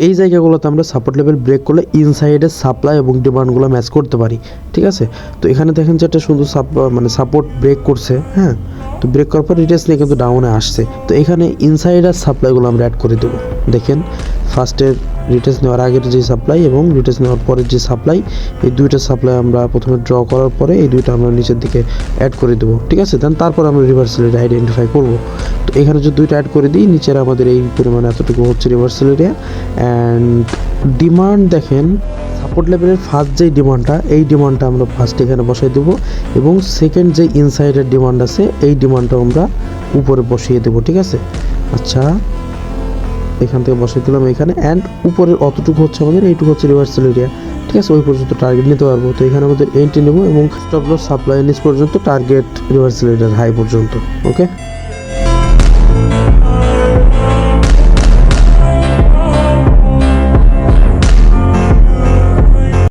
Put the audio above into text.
এই জায়গাগুলোতে আমরা সাপোর্ট লেভেল ব্রেক করলে ইনসাইডের সাপ্লাই এবং ডিমান্ডগুলো ম্যাচ করতে পারি, ঠিক আছে। তো এখানে দেখেন যে একটা সুন্দর সাপোর্ট ব্রেক করছে, হ্যাঁ। তো ব্রেক করার পর রিটেস্ট নিয়ে কিন্তু ডাউনে আসছে। তো এখানে ইনসাইডার সাপ্লাইগুলো আমরা অ্যাড করে দেবো। দেখেন ফার্স্টের রিটেস্ট নেওয়ার আগের যে সাপ্লাই এবং রিটেস্ট নেওয়ার পরের যে সাপ্লাই, এই দুইটা সাপ্লাই আমরা প্রথমে ড্র করার পরে এই দুইটা আমরা নিচের দিকে অ্যাড করে দেবো, ঠিক আছে। দেন তারপর আমরা রিভার্সাল এরিয়া আইডেন্টিফাই করবো। তো এখানে যদি দুইটা অ্যাড করে দিই, নিচের আমাদের এই পরিমাণে এতটুকু হচ্ছে রিভার্সাল এরিয়া। অ্যান্ড ডিমান্ড দেখেন সাপোর্ট লেভেলের ফার্স্ট যেই ডিমান্ডটা, এই ডিমান্ডটা আমরা ফার্স্ট এখানে বসাই দেবো এবং সেকেন্ড যে ইনসাইডের ডিমান্ড আছে এই ডিমান্ডটা আমরা উপরে বসিয়ে দেবো, ঠিক আছে। আচ্ছা, এখান থেকে বসিয়ে দিলাম এখানে। অ্যান্ড উপরের অতটুকু হচ্ছে আমাদের, এইটুকু হচ্ছে রিভার্সাল এরিয়া, ঠিক আছে। ওই পর্যন্ত টার্গেট নিতে পারবো। তো এখানে আমাদের এন্ট্রি নেবো এবং স্টপ লস সাপ্লাই নিচ পর্যন্ত টার্গেট রিভার্সাল এরিয়ার হাই পর্যন্ত, ওকে।